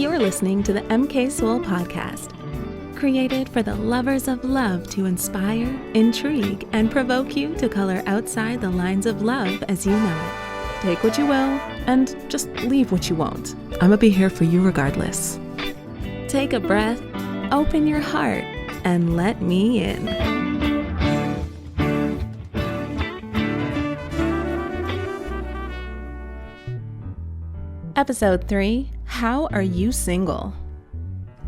You're listening to the MKSOUL podcast, created for the lovers of love to inspire, intrigue, and provoke you to color outside the lines of love as you know it. Take what you will, and just leave what you won't. I'ma be here for you regardless. Take a breath, open your heart, and let me in. Episode 3, How Are You Single?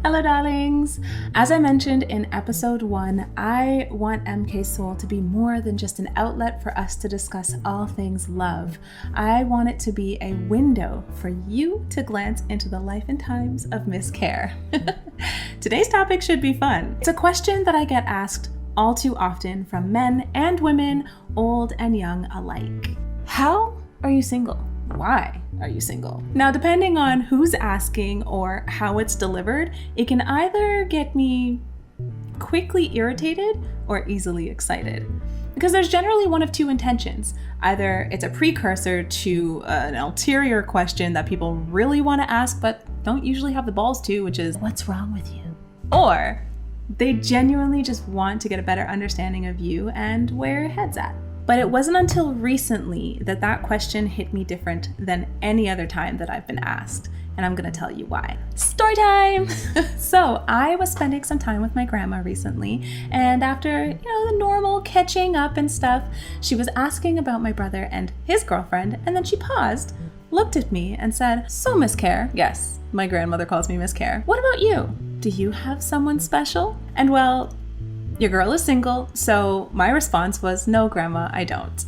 Hello darlings! As I mentioned in episode 1, I want MKSOUL to be more than just an outlet for us to discuss all things love. I want it to be a window for you to glance into the life and times of Miss Kerr. Today's topic should be fun. It's a question that I get asked all too often from men and women, old and young alike. How are you single? Why are you single? Now, depending on who's asking or how it's delivered, it can either get me quickly irritated or easily excited. Because there's generally one of two intentions. Either it's a precursor to an ulterior question that people really want to ask but don't usually have the balls to, which is, what's wrong with you? Or they genuinely just want to get a better understanding of you and where your head's at. But it wasn't until recently that question hit me different than any other time that I've been asked. And I'm gonna tell you why. Story time! So I was spending some time with my grandma recently, and after, the normal catching up and stuff, she was asking about my brother and his girlfriend, and then she paused, looked at me, and said, "So, Miss Kerr," yes, my grandmother calls me Miss Kerr, "what about you? Do you have someone special?" And well, your girl is single, so my response was, "No, Grandma, I don't."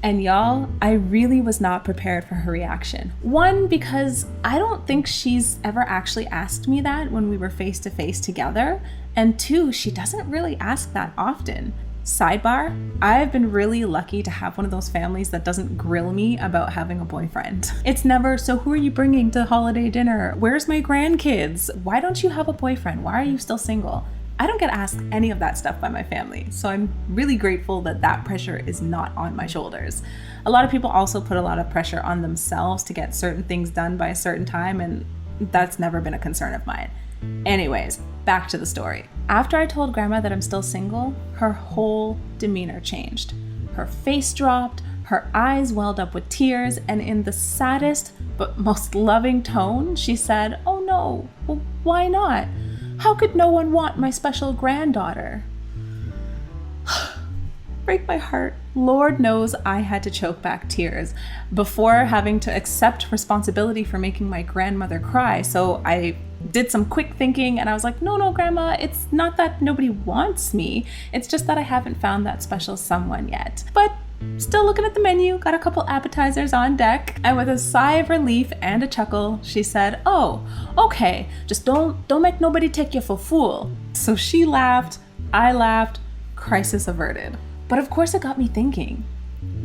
And y'all, I really was not prepared for her reaction. One, because I don't think she's ever actually asked me that when we were face to face together. And two, she doesn't really ask that often. Sidebar, I've been really lucky to have one of those families that doesn't grill me about having a boyfriend. It's never, "So who are you bringing to holiday dinner? Where's my grandkids? Why don't you have a boyfriend? Why are you still single?" I don't get asked any of that stuff by my family, so I'm really grateful that pressure is not on my shoulders. A lot of people also put a lot of pressure on themselves to get certain things done by a certain time, and that's never been a concern of mine. Anyways, back to the story. After I told Grandma that I'm still single, her whole demeanor changed. Her face dropped, her eyes welled up with tears, and in the saddest but most loving tone, she said, "Oh no, well, why not? How could no one want my special granddaughter?" Break my heart. Lord knows I had to choke back tears before having to accept responsibility for making my grandmother cry. So I did some quick thinking and I was like, no, Grandma, it's not that nobody wants me. It's just that I haven't found that special someone yet. But still looking at the menu, got a couple appetizers on deck, and with a sigh of relief and a chuckle, she said, "Oh, okay, just don't make nobody take you for fool." So she laughed, I laughed, crisis averted. But of course it got me thinking.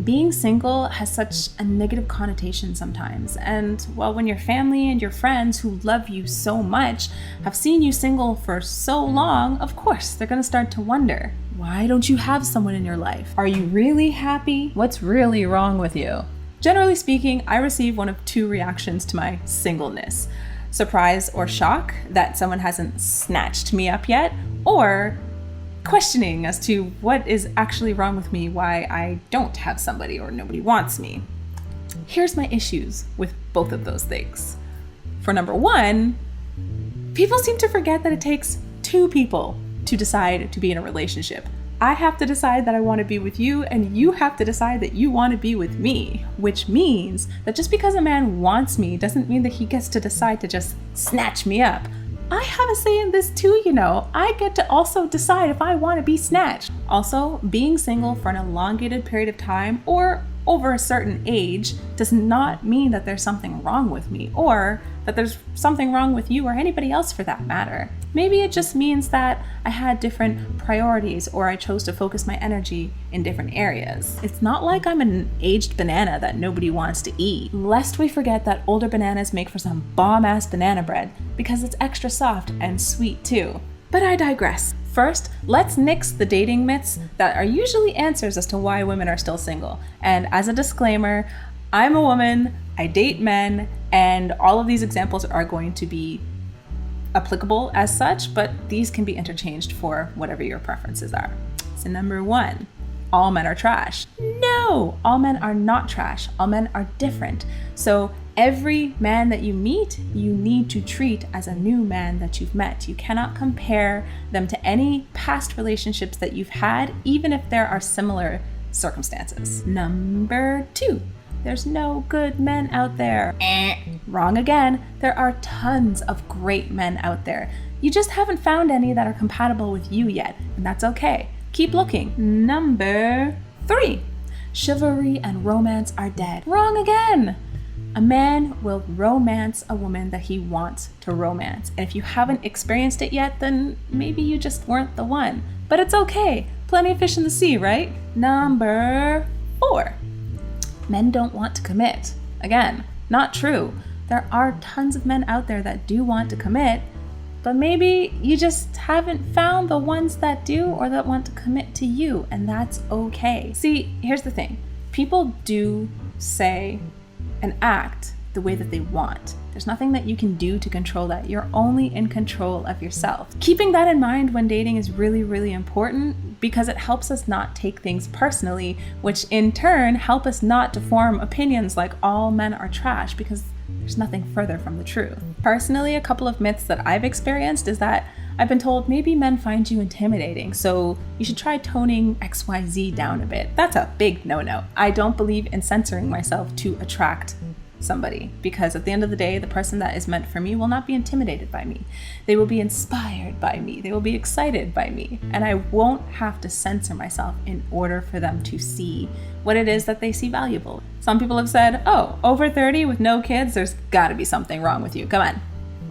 Being single has such a negative connotation sometimes, and well, when your family and your friends who love you so much have seen you single for so long, of course they're gonna start to wonder, why don't you have someone in your life? Are you really happy? What's really wrong with you? Generally speaking, I receive one of two reactions to my singleness: surprise or shock that someone hasn't snatched me up yet, or questioning as to what is actually wrong with me, why I don't have somebody or nobody wants me. Here's my issues with both of those things. For number one, people seem to forget that it takes two people to decide to be in a relationship. I have to decide that I want to be with you, and you have to decide that you want to be with me, which means that just because a man wants me doesn't mean that he gets to decide to just snatch me up. I have a say in this too, I get to also decide if I want to be snatched. Also, being single for an elongated period of time or over a certain age does not mean that there's something wrong with me, or that there's something wrong with you or anybody else for that matter. Maybe it just means that I had different priorities, or I chose to focus my energy in different areas. It's not like I'm an aged banana that nobody wants to eat, lest we forget that older bananas make for some bomb-ass banana bread, because it's extra soft and sweet too. But I digress. First, let's nix the dating myths that are usually answers as to why women are still single. And as a disclaimer, I'm a woman, I date men, and all of these examples are going to be applicable as such, but these can be interchanged for whatever your preferences are. So number 1, all men are trash. No, all men are not trash. All men are different. So every man that you meet, you need to treat as a new man that you've met. You cannot compare them to any past relationships that you've had, even if there are similar circumstances. Number 2, there's no good men out there. Wrong again. There are tons of great men out there. You just haven't found any that are compatible with you yet, and that's okay. Keep looking. Number 3, chivalry and romance are dead. Wrong again. A man will romance a woman that he wants to romance. And if you haven't experienced it yet, then maybe you just weren't the one. But it's okay. Plenty of fish in the sea, right? Number 4, men don't want to commit. Again, not true. There are tons of men out there that do want to commit, but maybe you just haven't found the ones that do or that want to commit to you, and that's okay. See, here's the thing. People do say and act the way that they want. There's nothing that you can do to control that. You're only in control of yourself. Keeping that in mind when dating is really, really important because it helps us not take things personally, which in turn help us not to form opinions like all men are trash, because there's nothing further from the truth. Personally, a couple of myths that I've experienced is that I've been told maybe men find you intimidating, so you should try toning XYZ down a bit. That's a big no-no. I don't believe in censoring myself to attract somebody, because at the end of the day, the person that is meant for me will not be intimidated by me. They will be inspired by me. They will be excited by me. And I won't have to censor myself in order for them to see what it is that they see valuable. Some people have said, oh, over 30 with no kids, there's gotta be something wrong with you. Come on.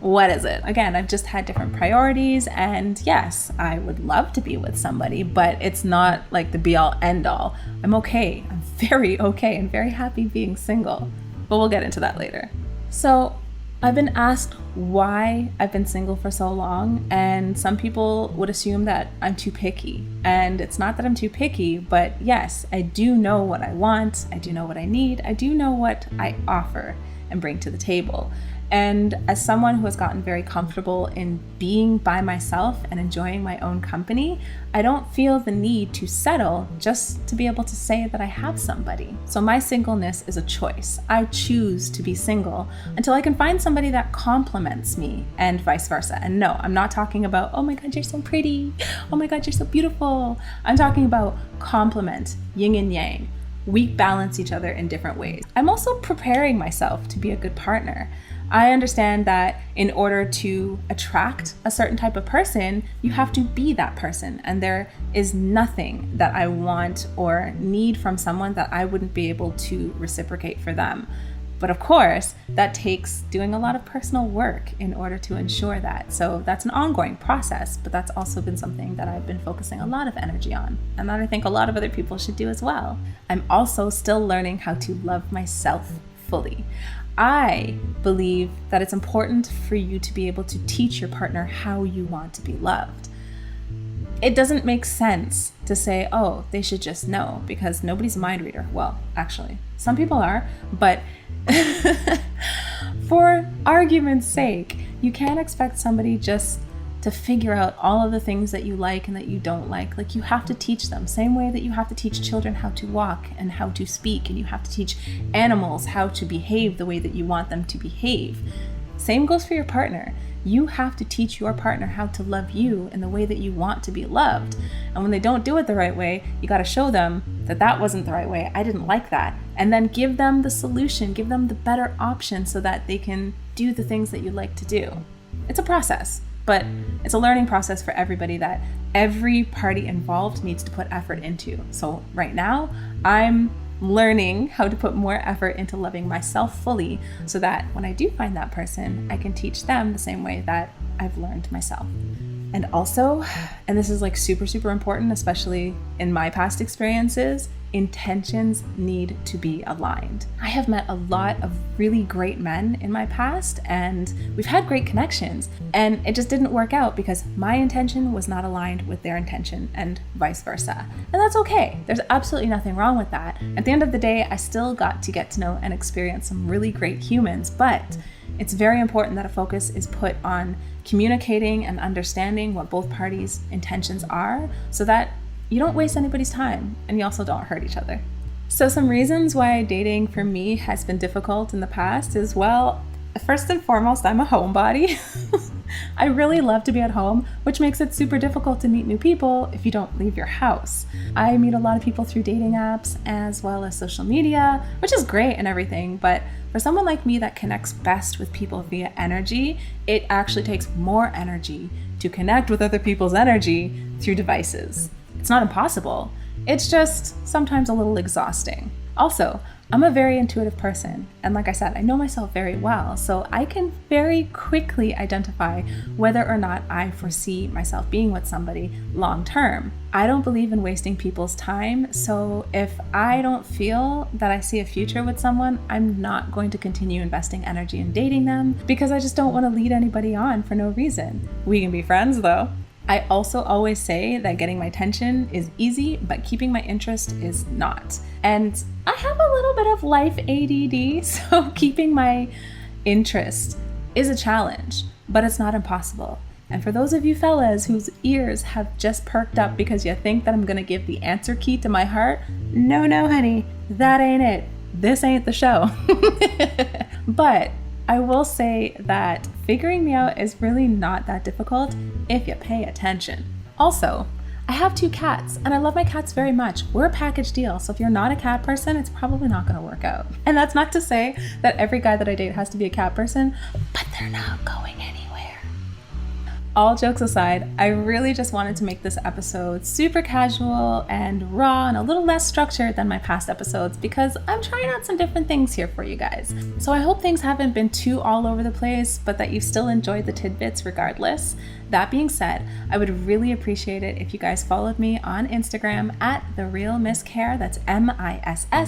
What is it? Again, I've just had different priorities, and yes, I would love to be with somebody, but it's not like the be-all end-all. I'm okay. I'm very okay and very happy being single. But we'll get into that later. So I've been asked why I've been single for so long, and some people would assume that I'm too picky. And it's not that I'm too picky, but yes, I do know what I want, I do know what I need, I do know what I offer and bring to the table. And as someone who has gotten very comfortable in being by myself and enjoying my own company, I don't feel the need to settle just to be able to say that I have somebody. So my singleness is a choice. I choose to be single until I can find somebody that complements me, and vice versa. And no, I'm not talking about, oh my God, you're so pretty. Oh my God, you're so beautiful. I'm talking about complement, yin and yang. We balance each other in different ways. I'm also preparing myself to be a good partner. I understand that in order to attract a certain type of person, you have to be that person. And there is nothing that I want or need from someone that I wouldn't be able to reciprocate for them. But of course, that takes doing a lot of personal work in order to ensure that. So that's an ongoing process, but that's also been something that I've been focusing a lot of energy on, and that I think a lot of other people should do as well. I'm also still learning how to love myself fully. I believe that it's important for you to be able to teach your partner how you want to be loved. It doesn't make sense to say, oh, they should just know, because nobody's a mind reader. Well, actually, some people are, but for argument's sake, you can't expect somebody just to figure out all of the things that you like and that you don't like. Like, you have to teach them, same way that you have to teach children how to walk and how to speak, and you have to teach animals how to behave the way that you want them to behave. Same goes for your partner. You have to teach your partner how to love you in the way that you want to be loved. And when they don't do it the right way, you got to show them that that wasn't the right way. I didn't like that. And then give them the solution, give them the better option so that they can do the things that you like to do. It's a process. But it's a learning process for everybody that every party involved needs to put effort into. So right now, I'm learning how to put more effort into loving myself fully so that when I do find that person, I can teach them the same way that I've learned myself. And also, and this is like super, super important, especially in my past experiences, intentions need to be aligned. I have met a lot of really great men in my past, and we've had great connections, and it just didn't work out because my intention was not aligned with their intention, and vice versa. And that's okay. There's absolutely nothing wrong with that. At the end of the day, I still got to get to know and experience some really great humans, but it's very important that a focus is put on communicating and understanding what both parties' intentions are so that you don't waste anybody's time and you also don't hurt each other. So some reasons why dating for me has been difficult in the past is, well, first and foremost, I'm a homebody. I really love to be at home, which makes it super difficult to meet new people if you don't leave your house. I meet a lot of people through dating apps as well as social media, which is great and everything, but for someone like me that connects best with people via energy, it actually takes more energy to connect with other people's energy through devices. It's not impossible. It's just sometimes a little exhausting. Also, I'm a very intuitive person, and like I said, I know myself very well, so I can very quickly identify whether or not I foresee myself being with somebody long term. I don't believe in wasting people's time, so if I don't feel that I see a future with someone, I'm not going to continue investing energy in dating them because I just don't want to lead anybody on for no reason. We can be friends though. I also always say that getting my attention is easy, but keeping my interest is not. And I have a little bit of life ADD, so keeping my interest is a challenge, but it's not impossible. And for those of you fellas whose ears have just perked up because you think that I'm gonna give the answer key to my heart, no, honey, that ain't it. This ain't the show. But I will say that figuring me out is really not that difficult if you pay attention. Also, I have 2 cats and I love my cats very much. We're a package deal, so if you're not a cat person, it's probably not going to work out. And that's not to say that every guy that I date has to be a cat person, but they're not going anywhere. All jokes aside, I really just wanted to make this episode super casual and raw and a little less structured than my past episodes because I'm trying out some different things here for you guys. So I hope things haven't been too all over the place, but that you've still enjoyed the tidbits regardless. That being said, I would really appreciate it if you guys followed me on Instagram at The Real Miss Kerr, that's MISSKERR,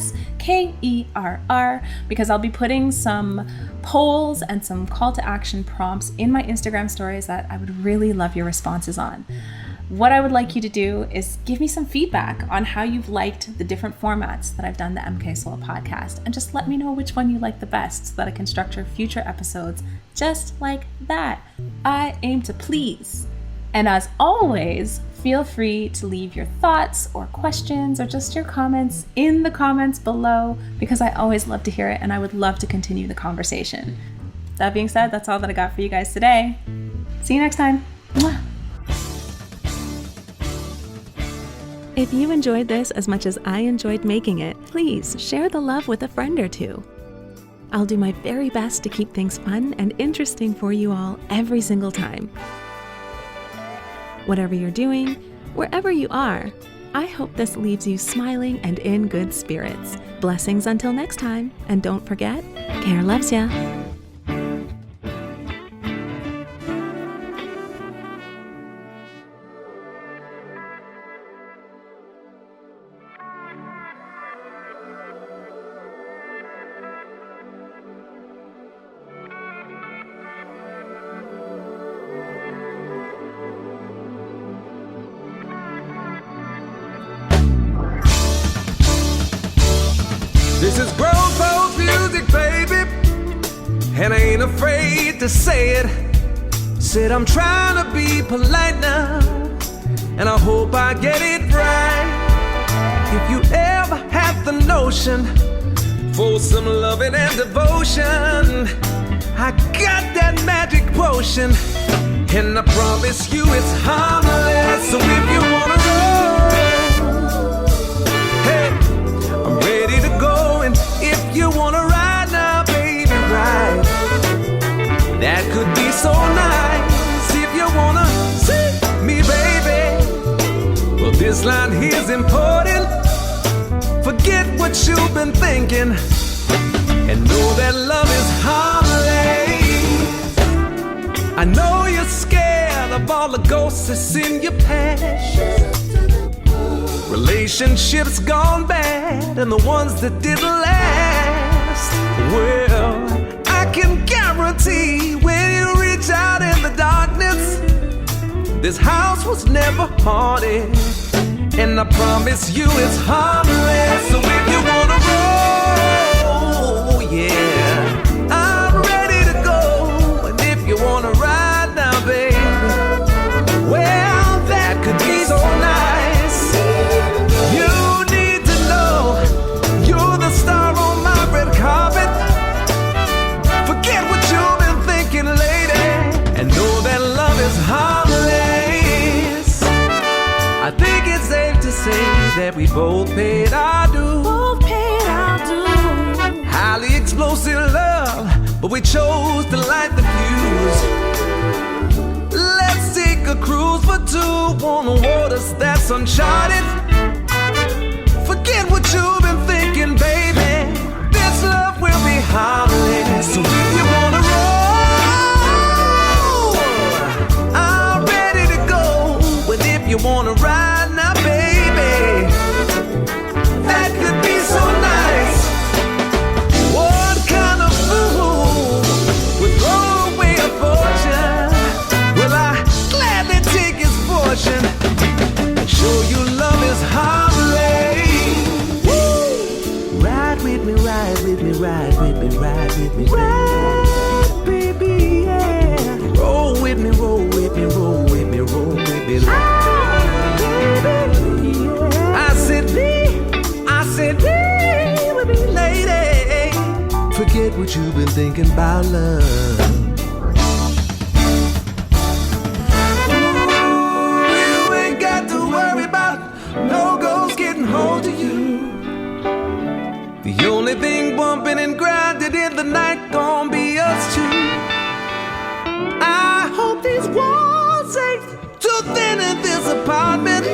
because I'll be putting some polls and some call to action prompts in my Instagram stories that I would really love your responses on. What I would like you to do is give me some feedback on how you've liked the different formats that I've done the MKSOUL podcast, and just let me know which one you like the best so that I can structure future episodes just like that. I aim to please. And as always, feel free to leave your thoughts or questions or just your comments in the comments below because I always love to hear it and I would love to continue the conversation. That being said, that's all that I got for you guys today. See you next time. Mwah. If you enjoyed this as much as I enjoyed making it, please share the love with a friend or two. I'll do my very best to keep things fun and interesting for you all every single time. Whatever you're doing, wherever you are, I hope this leaves you smiling and in good spirits. Blessings until next time, and don't forget, Kerr loves ya. This is grown-folks music, baby, and I ain't afraid to say it. Said I'm trying to be polite now, and I hope I get it right. If you ever had the notion for some loving and devotion, I got that magic potion, and I promise you it's harmless. So if you wanna roll, hey, I'm ready to go. And if you wanna ride now, baby, ride. That could be so nice. If you wanna see me, baby, well, this line here's important. Forget what you've been thinking and know that love is harmless. I know you're scared. all the ghosts that's in your past. Relationships gone bad and the ones that didn't last. Well, I can guarantee when you reach out in the darkness, this house was never haunted, and I promise you it's harmless. So if you wanna roll, yeah, I'm ready to go. And if you wanna ride now, baby, well, that could be so nice. You need to know you're the star on my red carpet. Forget what you've been thinking, lady, and know that love is harmless. I think it's safe to say that we both paid our dues. Highly explosive love, but we chose to light the fuse. Let's take a cruise for two on the waters that's uncharted. Forget what you've been thinking, baby. This love will be harmless. So if you wanna roll, I'm ready to go. But if you wanna ride now, baby, that could be so nice. What kind of fool would throw away a fortune? Well, I gladly take his portion and show you love is harmless. Woo! Ride with me, ride with me, ride with me, ride with me, ride, baby, yeah. Roll with me, roll with me, roll with me, roll with me, ride, baby, yeah. I said, be with me, lady. Forget what you've been thinking about love. You ain't got to worry about no ghost getting hold of you. The only thing bumping and grinding in the night gon' be us two. I hope these walls ain't too thin in this apartment.